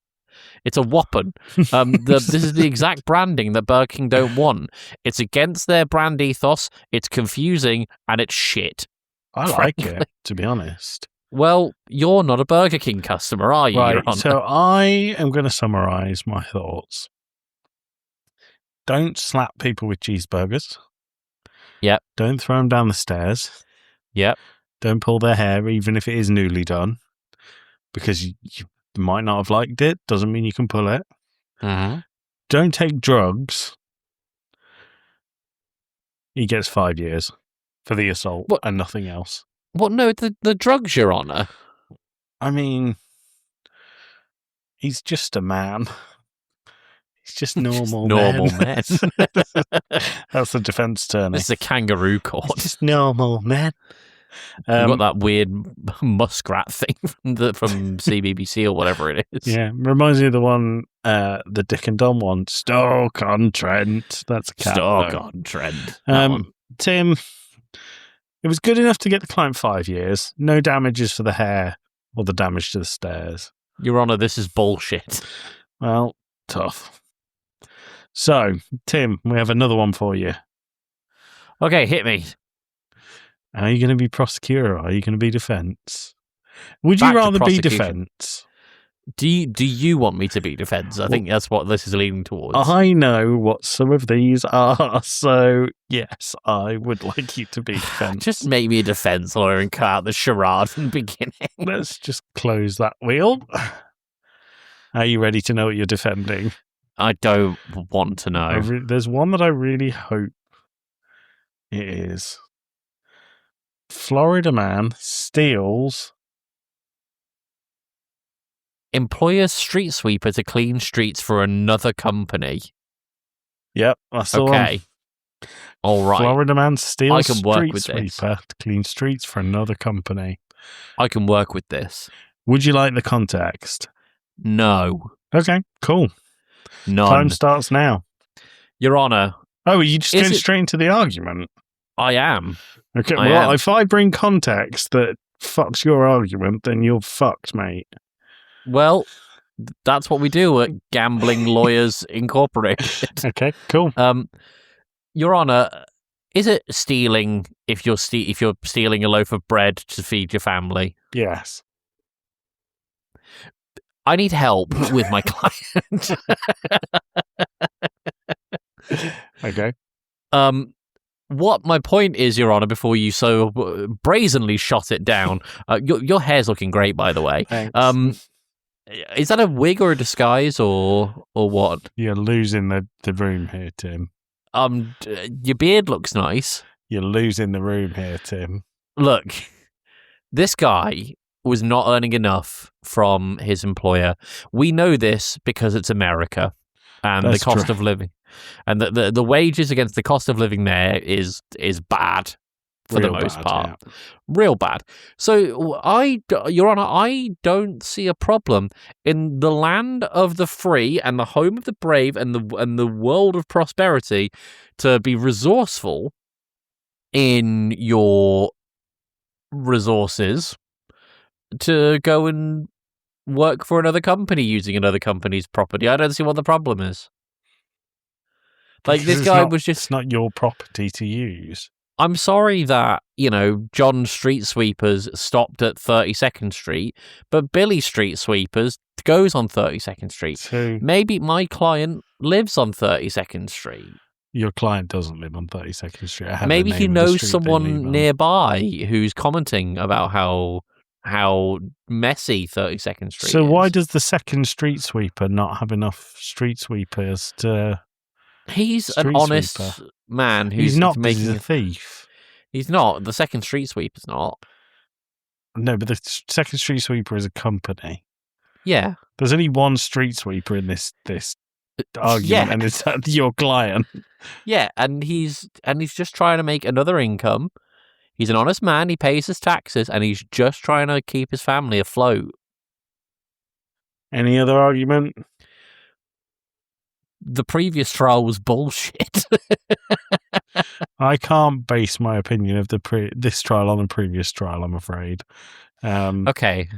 It's a weapon. This is the exact branding that Burger King don't want. It's against their brand ethos. It's confusing and it's shit. I like it, to be honest. Well, you're not a Burger King customer, are you? Right, Your Honor? so I am going to summarise my thoughts. Don't slap people with cheeseburgers. Yep. Don't throw them down the stairs. Yep. Don't pull their hair, even if it is newly done, because you might not have liked it. Doesn't mean you can pull it. Mm-hmm. Don't take drugs. He gets 5 years for the assault and nothing else. What? No, the drugs, Your Honor. I mean, he's just a man. He's just normal men. That's the defence attorney. This is a kangaroo court. It's just normal men. You've got that weird muskrat thing from CBBC or whatever it is. Yeah, reminds me of the one, the Dick and Dom one. Stoke-on-Trent. That's a cat. Stoke-on-Trent. Tim, it was good enough to get the client 5 years. No damages for the hair or the damage to the stairs. Your Honor, this is bullshit. Well, tough. So, Tim, we have another one for you. Okay, hit me. Are you going to be prosecutor or are you going to be defence? Would you Back to rather be prosecution. defence? Do you want me to be defence? I think that's what this is leaning towards. I know what some of these are, so yes, I would like you to be defence. Just make me a defence lawyer and cut out the charade from the beginning. Let's just close that wheel. Are you ready to know what you're defending? I don't want to know. There's one that I really hope it is. Florida man steals... Employers street sweeper to clean streets for another company. Yep, that's the one. Okay. All right. Florida man steals I can work street with this. sweeper to clean streets for another company. I can work with this. Would you like the context? No. Okay, cool. None. Time starts now. Your Honor. Oh, are you just going straight into the argument? I am. Okay, I well, am. if I bring context that fucks your argument, then you're fucked, mate. Well, that's what we do at Gambling Lawyers Incorporated. Okay, cool. Your Honor, is it stealing if you're stealing a loaf of bread to feed your family? Yes. I need help with my client. Okay. What my point is, Your Honor, before you so brazenly shot it down, your hair's looking great, by the way. Thanks. Is that a wig or a disguise or what? You're losing the room here, Tim. Your beard looks nice. You're losing the room here, Tim. Look, this guy was not earning enough from his employer. We know this because it's America and That's the cost true. of living. And the wages against the cost of living there is bad for the most part. Yeah. Real bad. So Your Honor, I don't see a problem in the land of the free and the home of the brave and the world of prosperity to be resourceful in your resources to go and work for another company using another company's property. I don't see what the problem is. Like, Because this guy it's was just... It's not your property to use. I'm sorry that, John Street Sweepers stopped at 32nd Street, but Billy Street Sweepers goes on 32nd Street. So Maybe my client lives on 32nd Street. your client doesn't live on 32nd Street. I have Maybe the he name of the knows street they someone live on. nearby who's commenting about how messy 32nd Street So is. why does the second street sweeper not have enough street sweepers to... He's an street honest sweeper? man who's He's not, 'cause making he's a thief. He's not. The second street sweeper's not. No, but the second street sweeper is a company. Yeah. There's only one street sweeper in this argument, Yeah. and it's your client. Yeah, and he's just trying to make another income. He's an honest man, he pays his taxes, and he's just trying to keep his family afloat. Any other argument? The previous trial was bullshit. I can't base my opinion of this trial on the previous trial, I'm afraid. Okay.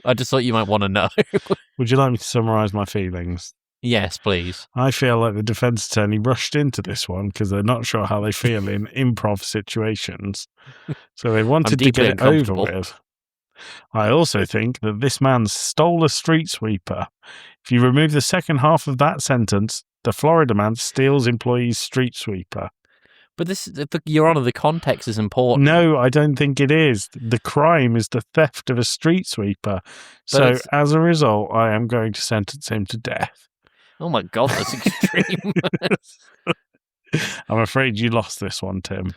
I just thought you might want to know. Would you like me to summarise my feelings? Yes, please. I feel like the defence attorney rushed into this one because they're not sure how they feel in improv situations. So they wanted to get it over with. I also think that this man stole a street sweeper. If you remove the second half of that sentence, the Florida man steals employees' street sweeper. But Your Honour, the context is important. No, I don't think it is. The crime is the theft of a street sweeper. So as a result, I am going to sentence him to death. Oh my God, that's extreme. I'm afraid you lost this one, Tim.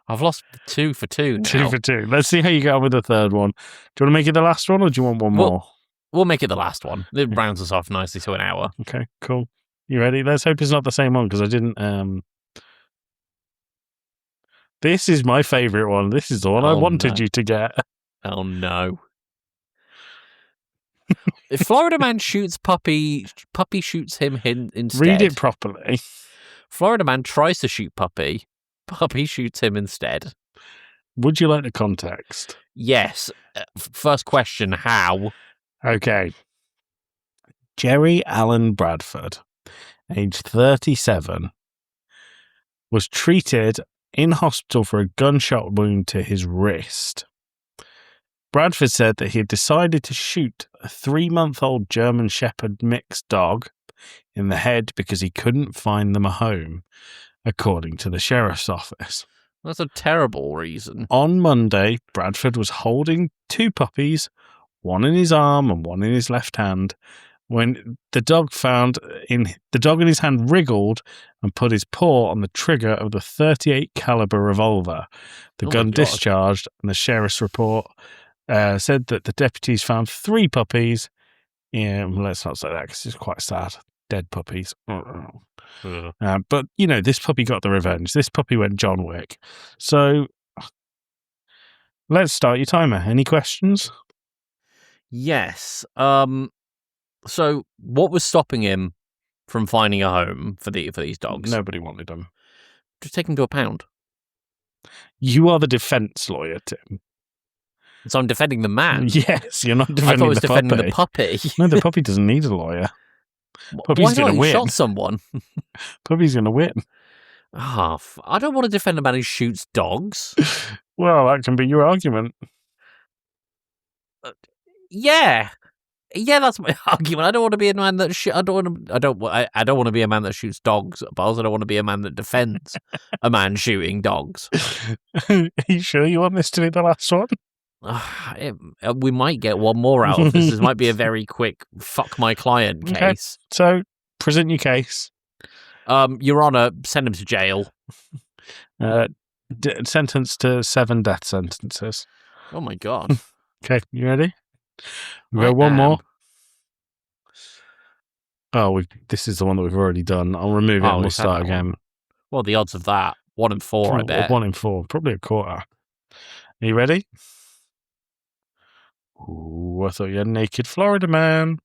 I've lost 2 for 2 now. 2 for 2. Let's see how you get on with the third one. Do you want to make it the last one, or do you want one more? We'll make it the last one. It rounds us off nicely to an hour. Okay, cool. You ready? Let's hope it's not the same one, because I didn't... This is my favourite one. This is the one I wanted you to get. Oh, no. If Florida man shoots puppy shoots him instead. Read it properly. Florida man tries to shoot puppy shoots him instead. Would you like the context? Yes. First question, how? Okay. Jerry Allen Bradford, age 37, was treated in hospital for a gunshot wound to his wrist. Bradford said that he had decided to shoot a 3-month-old German Shepherd mixed dog in the head because he couldn't find them a home, according to the sheriff's office. That's a terrible reason. On Monday, Bradford was holding 2 puppies, one in his arm and one in his left hand, when the dog in his hand wriggled and put his paw on the trigger of the 38 caliber revolver. The gun discharged, and the sheriff's report said that the deputies found 3 puppies. Yeah, let's not say that because it's quite sad. Dead puppies. But, this puppy got the revenge. This puppy went John Wick. So, let's start your timer. Any questions? Yes. So, what was stopping him from finding a home for these dogs? Nobody wanted them. Just take them to a pound. You are the defense lawyer, Tim. So I'm defending the man. Yes, you're not defending the puppy. I thought I was defending the puppy. No, the puppy doesn't need a lawyer. Puppy's going to win. He shot someone. Puppy's going to win. I don't want to defend a man who shoots dogs. Well, that can be your argument. Yeah, that's my argument. I don't want to be a man that I don't want to be a man that shoots dogs, but I also don't want to be a man that defends a man shooting dogs. Are you sure you want this to be the last one? We might get one more out of this. This might be a very quick fuck my client case. Okay. So, present your case. Your Honour, send him to jail. Sentenced to 7 death sentences. Oh my God. Okay, you ready? We go one more. Oh, this is the one that we've already done. I'll remove it and we'll start again. Well, the odds of that, 1 in 4, I bet. 1 in 4, probably a quarter. Are you ready? Ooh, I thought you had a naked Florida man.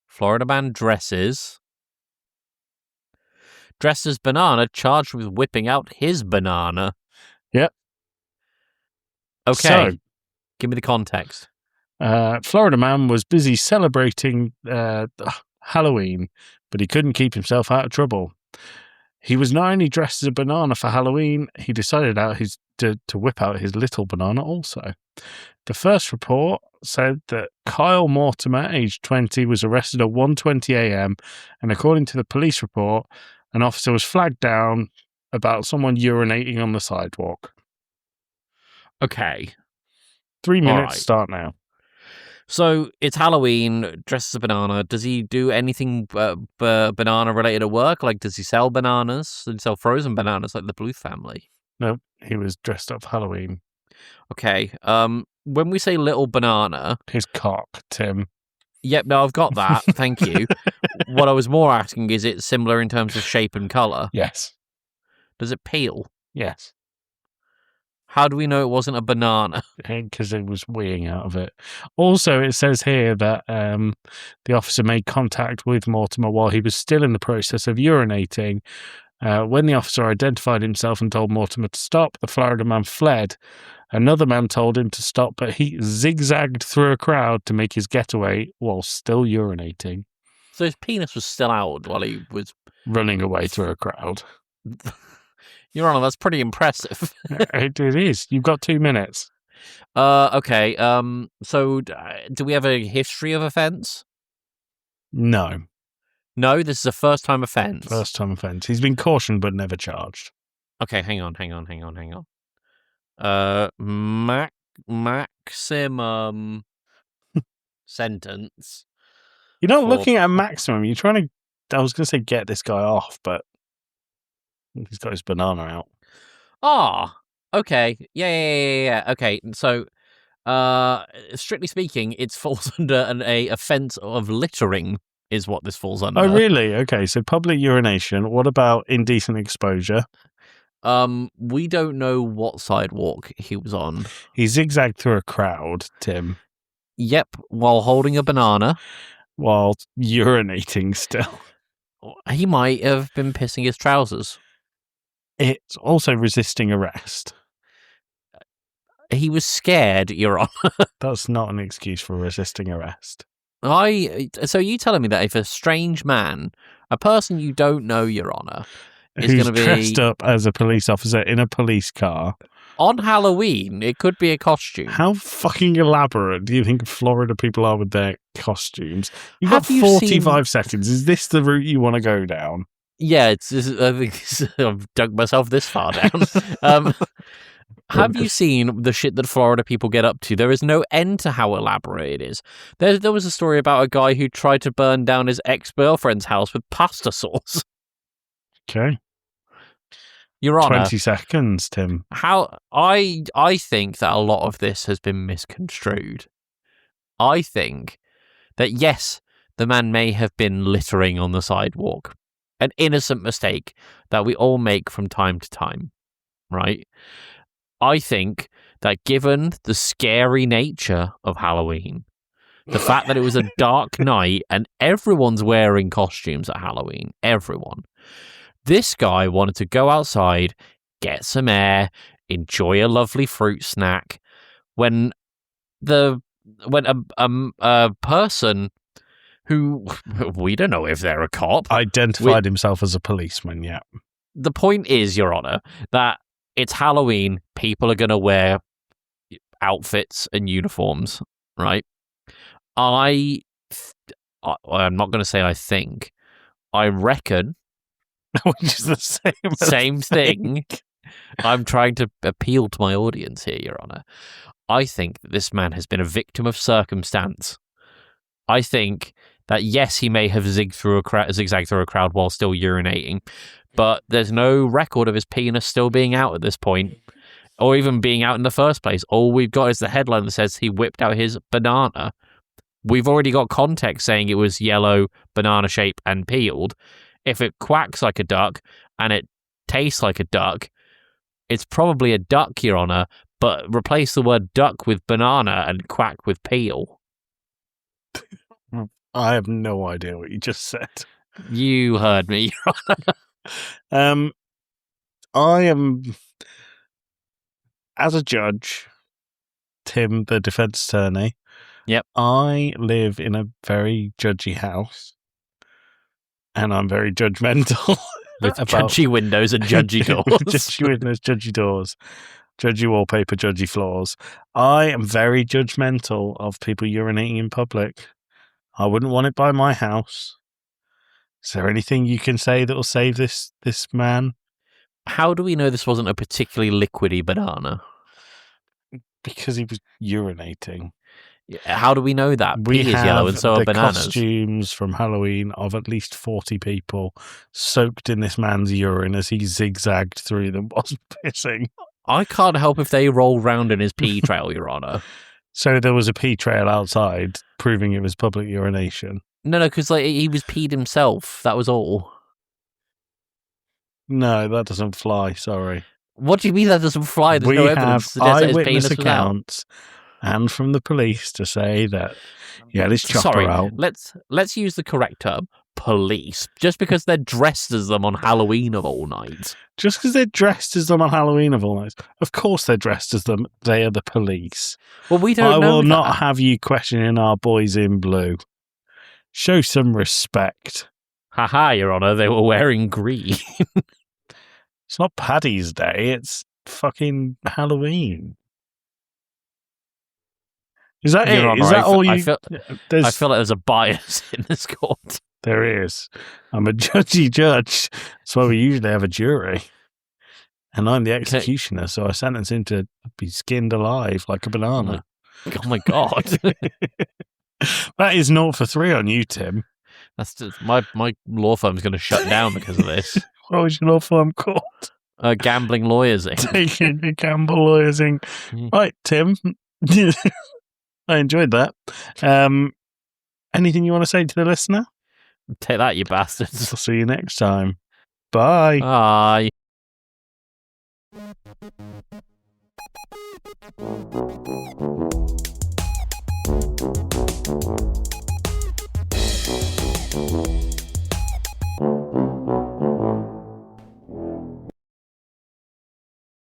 Florida man dressed as banana, charged with whipping out his banana. Yep. Okay. So, give me the context. Florida man was busy celebrating Halloween, but he couldn't keep himself out of trouble. He was not only dressed as a banana for Halloween, he decided to whip out his little banana also. The first report said that Kyle Mortimer, aged 20, was arrested at 1:20 a.m. and according to the police report, an officer was flagged down about someone urinating on the sidewalk. Okay. 3 minutes, start now. So it's Halloween, dressed as a banana. Does he do anything banana related at work? Like, does he sell bananas? Does he sell frozen bananas like the Bluth family? No, he was dressed up for Halloween. Okay. When we say little banana... His cock, Tim. Yep, no, I've got that. Thank you. What I was more asking, is it similar in terms of shape and colour? Yes. Does it peel? Yes. How do we know it wasn't a banana? Because it was weeing out of it. Also, it says here that the officer made contact with Mortimer while he was still in the process of urinating, When the officer identified himself and told Mortimer to stop, the Florida man fled. Another man told him to stop, but he zigzagged through a crowd to make his getaway while still urinating. So his penis was still out while he was running away through a crowd. Your Honor, that's pretty impressive. It is. You've got 2 minutes. Okay. So, do we have a history of offence? No. No, this is a first-time offence. First-time offence. He's been cautioned but never charged. Okay, hang on. Maximum sentence. You're not looking at a maximum. You're trying to, I was going to say get this guy off, but he's got his banana out. Okay. Yeah. Okay, so, strictly speaking, it falls under an offence of littering, is what this falls under. Oh, really? Okay, so public urination. What about indecent exposure? We don't know what sidewalk he was on. He zigzagged through a crowd, Tim. Yep, while holding a banana. While urinating still. He might have been pissing his trousers. It's also resisting arrest. He was scared, Your Honor. That's not an excuse for resisting arrest. So you telling me that if a strange man, a person you don't know, Your Honor, is going to be dressed up as a police officer in a police car on Halloween, it could be a costume. How fucking elaborate do you think Florida people are with their costumes? You've got Have 45 seconds. Is this the route you want to go down? Yeah, I think I've dug myself this far down. Have you seen the shit that Florida people get up to? There is no end to how elaborate it is. There was a story about a guy who tried to burn down his ex-girlfriend's house with pasta sauce. Okay. Your Honor, 20 seconds, Tim. How I think that a lot of this has been misconstrued. I think that, yes, the man may have been littering on the sidewalk. An innocent mistake that we all make from time to time, right? I think that given the scary nature of Halloween, the fact that it was a dark night and everyone's wearing costumes at Halloween, everyone, this guy wanted to go outside, get some air, enjoy a lovely fruit snack, when a person who, we don't know if they're a cop, identified himself as a policeman, yeah. The point is, Your Honor, that it's Halloween, people are going to wear outfits and uniforms, right? I'm not going to say I think, I reckon, which is the same thing. I'm trying to appeal to my audience here, Your Honor. I think that this man has been a victim of circumstance. I think that, yes, he may have zigzagged through a crowd while still urinating, but there's no record of his penis still being out at this point, or even being out in the first place. All we've got is the headline that says he whipped out his banana. We've already got context saying it was yellow, banana shape, and peeled. If it quacks like a duck and it tastes like a duck, it's probably a duck, Your Honor, but replace the word duck with banana and quack with peel. I have no idea what you just said. You heard me, Your Honor. I am, as a judge, Tim, the defense attorney. Yep. I live in a very judgy house, and I'm very judgmental. With judgy windows and judgy doors. Judgy windows, judgy doors, judgy wallpaper, judgy floors. I am very judgmental of people urinating in public. I wouldn't want it by my house. Is there anything you can say that will save this man? How do we know this wasn't a particularly liquidy banana? Because he was urinating. How do we know that? We Pea have is yellow and so are bananas. Costumes from Halloween of at least 40 people soaked in this man's urine as he zigzagged through them whilst pissing. I can't help if they roll round in his pee trail, Your Honor. So there was a pee trail outside proving it was public urination? No, because he was peed himself. That was all. No, that doesn't fly. Sorry. What do you mean that doesn't fly? There's no evidence to suggest that his penis was out. Accounts and from the police to say that, yeah, this chopper Sorry, out. let's use the correct term. police just because they're dressed as them on Halloween of all nights. Just because they're dressed as them on Halloween of all nights. Of course they're dressed as them. They are the police. Well, we don't I know will that. not have you questioning our boys in blue. Show some respect. Haha, Your Honour, they were wearing green. It's not Paddy's Day. It's fucking Halloween. Is that Your it? Honour, Is that all you... I feel like there's a bias in this court. There is. I'm a judgy judge. That's why we usually have a jury. And I'm the executioner, so I sentence him to be skinned alive like a banana. Oh my God. That is 0 for 3 on you, Tim. That's just, my law firm's going to shut down because of this. What was your law firm called? Gambling Lawyers Inc. Taking the Campbell Lawyers Inc. Right, Tim. I enjoyed that. Anything you want to say to the listener? Take that, you bastards. I'll see you next time. Bye. Bye.